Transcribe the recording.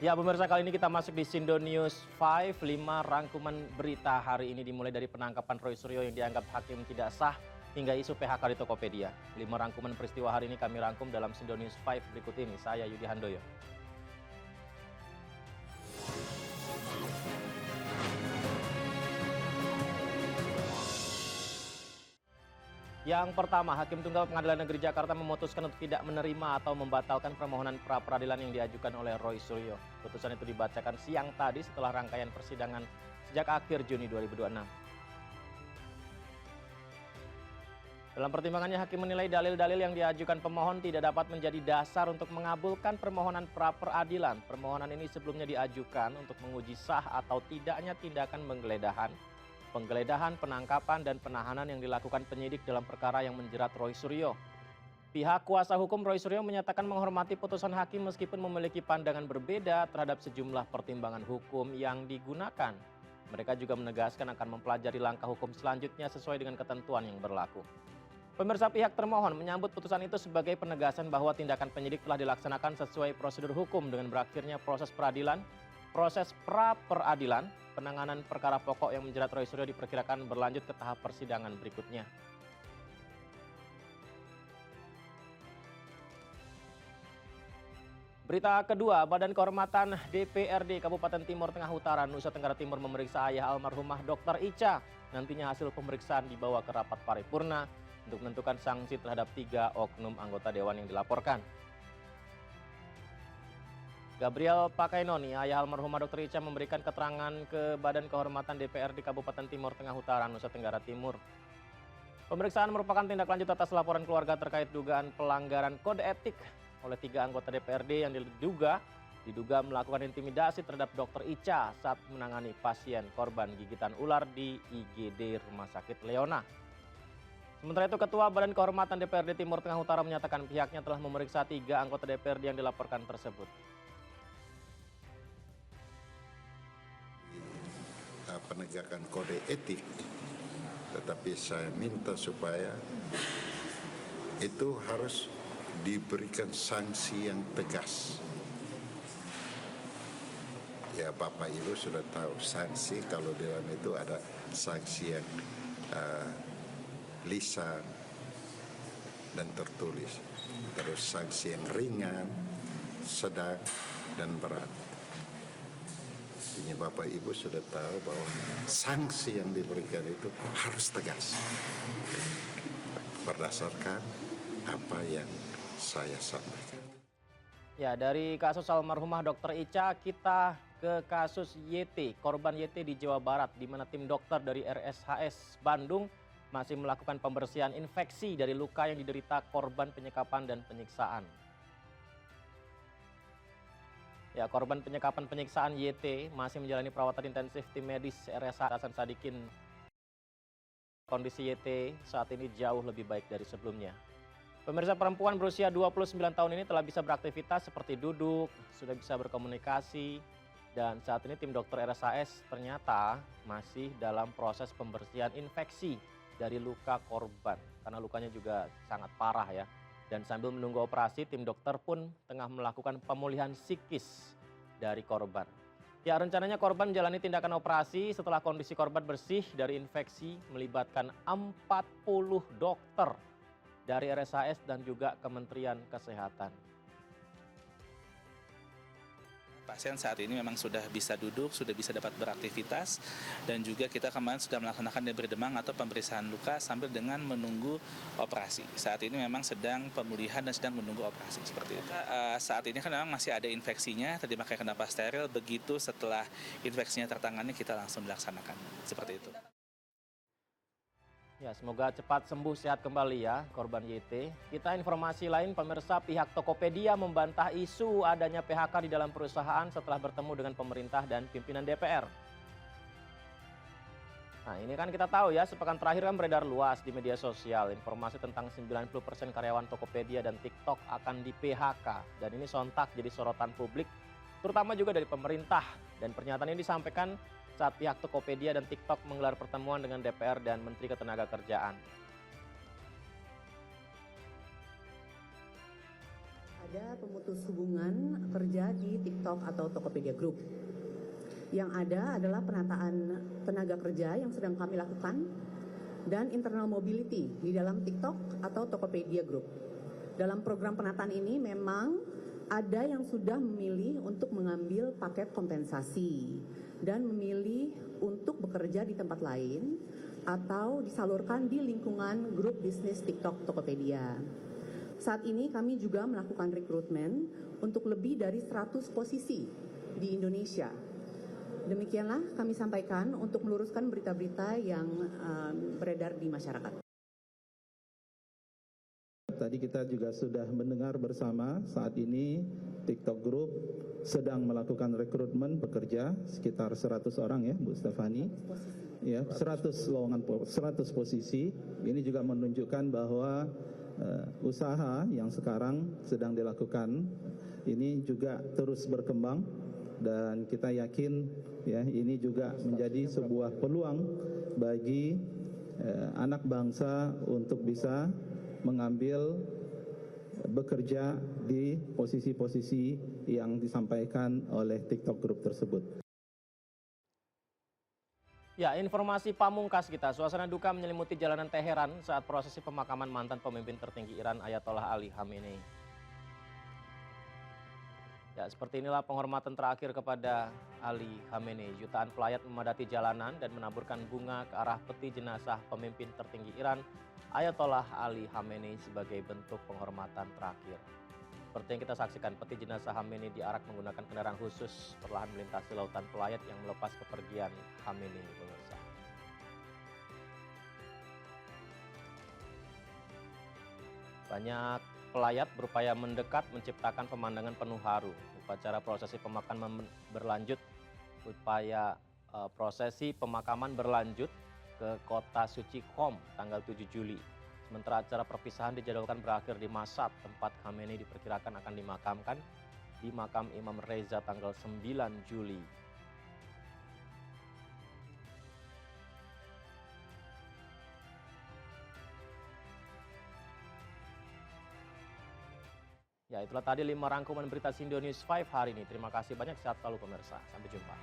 Ya, pemirsa, kali ini kita masuk di Sindo News 5. 5 rangkuman berita hari ini dimulai dari penangkapan Roy Suryo yang dianggap hakim tidak sah hingga isu PHK di Tokopedia. 5 rangkuman peristiwa hari ini kami rangkum dalam Sindo News 5 berikut ini. Saya Yudi Handoyo. Yang pertama, Hakim Tunggal Pengadilan Negeri Jakarta memutuskan untuk tidak menerima atau membatalkan permohonan pra-peradilan yang diajukan oleh Roy Suryo. Putusan itu dibacakan siang tadi setelah rangkaian persidangan sejak akhir Juni 2026. Dalam pertimbangannya, Hakim menilai dalil-dalil yang diajukan pemohon tidak dapat menjadi dasar untuk mengabulkan permohonan pra-peradilan. Permohonan ini sebelumnya diajukan untuk menguji sah atau tidaknya tindakan penggeledahan, penangkapan, dan penahanan yang dilakukan penyidik dalam perkara yang menjerat Roy Suryo. Pihak kuasa hukum Roy Suryo menyatakan menghormati putusan hakim meskipun memiliki pandangan berbeda terhadap sejumlah pertimbangan hukum yang digunakan. Mereka juga menegaskan akan mempelajari langkah hukum selanjutnya sesuai dengan ketentuan yang berlaku. Pemirsa, pihak termohon menyambut putusan itu sebagai penegasan bahwa tindakan penyidik telah dilaksanakan sesuai prosedur hukum dengan berakhirnya proses pra-peradilan. Penanganan perkara pokok yang menjerat Roy Suryo diperkirakan berlanjut ke tahap persidangan berikutnya. Berita kedua, Badan Kehormatan DPRD Kabupaten Timur Tengah Utara, Nusa Tenggara Timur memeriksa ayah almarhumah Dr. Ica. Nantinya hasil pemeriksaan dibawa ke rapat paripurna untuk menentukan sanksi terhadap 3 oknum anggota dewan yang dilaporkan. Gabriel Pakainoni, ayah almarhumah Dr. Ica, memberikan keterangan ke Badan Kehormatan DPRD Kabupaten Timur Tengah Utara, Nusa Tenggara Timur. Pemeriksaan merupakan tindak lanjut atas laporan keluarga terkait dugaan pelanggaran kode etik oleh 3 anggota DPRD yang diduga melakukan intimidasi terhadap Dr. Ica saat menangani pasien korban gigitan ular di IGD Rumah Sakit Leona. Sementara itu, Ketua Badan Kehormatan DPRD Timur Tengah Utara menyatakan pihaknya telah memeriksa 3 anggota DPRD yang dilaporkan tersebut. Penegakan kode etik, tetapi saya minta supaya itu harus diberikan sanksi yang tegas. Ya, Bapak Ibu sudah tahu sanksi kalau di dalam itu ada sanksi yang lisan dan tertulis, terus sanksi yang ringan, sedang, dan berat. Ini Bapak Ibu sudah tahu bahwa sanksi yang diberikan itu harus tegas berdasarkan apa yang saya sampaikan. Ya, dari kasus almarhumah Dr. Ica kita ke kasus YT, korban YT di Jawa Barat, di mana tim dokter dari RSHS Bandung masih melakukan pembersihan infeksi dari luka yang diderita korban penyekapan dan penyiksaan. Ya, korban penyekapan penyiksaan YT masih menjalani perawatan intensif tim medis RSH Hasan Sadikin. Kondisi YT saat ini jauh lebih baik dari sebelumnya. Pemirsa, perempuan berusia 29 tahun ini telah bisa beraktivitas seperti duduk, sudah bisa berkomunikasi, dan saat ini tim dokter RSHS ternyata masih dalam proses pembersihan infeksi dari luka korban, karena lukanya juga sangat parah ya. Dan sambil menunggu operasi, tim dokter pun tengah melakukan pemulihan psikis dari korban. Ya, rencananya korban menjalani tindakan operasi setelah kondisi korban bersih dari infeksi melibatkan 40 dokter dari RSHS dan juga Kementerian Kesehatan. Pasien saat ini memang sudah bisa duduk, sudah bisa dapat beraktivitas, dan juga kita kemarin sudah melaksanakan debri demam atau pemeriksaan luka sambil dengan menunggu operasi. Saat ini memang sedang pemulihan dan sedang menunggu operasi seperti itu. Saat ini kan memang masih ada infeksinya, tadi makanya kenapa steril, begitu setelah infeksinya tertangani kita langsung dilaksanakan seperti itu. Ya, semoga cepat sembuh, sehat kembali ya korban YT. Kita informasi lain, pemirsa, pihak Tokopedia membantah isu adanya PHK di dalam perusahaan setelah bertemu dengan pemerintah dan pimpinan DPR. Nah, ini kan kita tahu ya, sepekan terakhir kan beredar luas di media sosial informasi tentang 90% karyawan Tokopedia dan TikTok akan di PHK. Dan ini sontak jadi sorotan publik, terutama juga dari pemerintah. Dan pernyataan ini disampaikan saat pihak Tokopedia dan TikTok menggelar pertemuan dengan DPR dan Menteri Ketenagakerjaan. ada pemutus hubungan kerja di TikTok atau Tokopedia Group. Yang ada adalah penataan tenaga kerja yang sedang kami lakukan dan internal mobility di dalam TikTok atau Tokopedia Group. Dalam program penataan ini memang ada yang sudah memilih untuk mengambil paket kompensasi dan memilih untuk bekerja di tempat lain atau disalurkan di lingkungan grup bisnis TikTok Tokopedia. Saat ini kami juga melakukan rekrutmen untuk lebih dari 100 posisi di Indonesia. Demikianlah kami sampaikan untuk meluruskan berita-berita yang beredar di masyarakat. Tadi kita juga sudah mendengar bersama saat ini TikTok Group sedang melakukan rekrutmen pekerja sekitar 100 orang ya Bu Stefani. Ya, 100 lowongan 100 posisi. Ini juga menunjukkan bahwa usaha yang sekarang sedang dilakukan ini juga terus berkembang dan kita yakin ya ini juga menjadi sebuah peluang bagi anak bangsa untuk bisa mengambil bekerja di posisi-posisi yang disampaikan oleh TikTok Group tersebut. Ya, informasi pamungkas kita. Suasana duka menyelimuti jalanan Teheran saat prosesi pemakaman mantan pemimpin tertinggi Iran Ayatollah Ali Khamenei. Ya, seperti inilah penghormatan terakhir kepada Ali Khamenei. Jutaan pelayat memadati jalanan dan menaburkan bunga ke arah peti jenazah pemimpin tertinggi Iran Ayatollah Ali Khamenei sebagai bentuk penghormatan terakhir. Seperti yang kita saksikan, peti jenazah Khamenei diarak menggunakan kendaraan khusus perlahan melintasi lautan pelayat yang melepas kepergian Khamenei, pemirsa. Banyak pelayat berupaya mendekat menciptakan pemandangan penuh haru. Upacara prosesi pemakaman berlanjut, prosesi pemakaman berlanjut ke kota suci Qom tanggal 7 Juli. Sementara acara perpisahan dijadwalkan berakhir di Mashhad, tempat Khamenei diperkirakan akan dimakamkan di makam Imam Reza tanggal 9 Juli. Ya, itulah tadi 5 rangkuman berita Sindo News 5 hari ini. Terima kasih banyak, sehat selalu pemirsa. Sampai jumpa.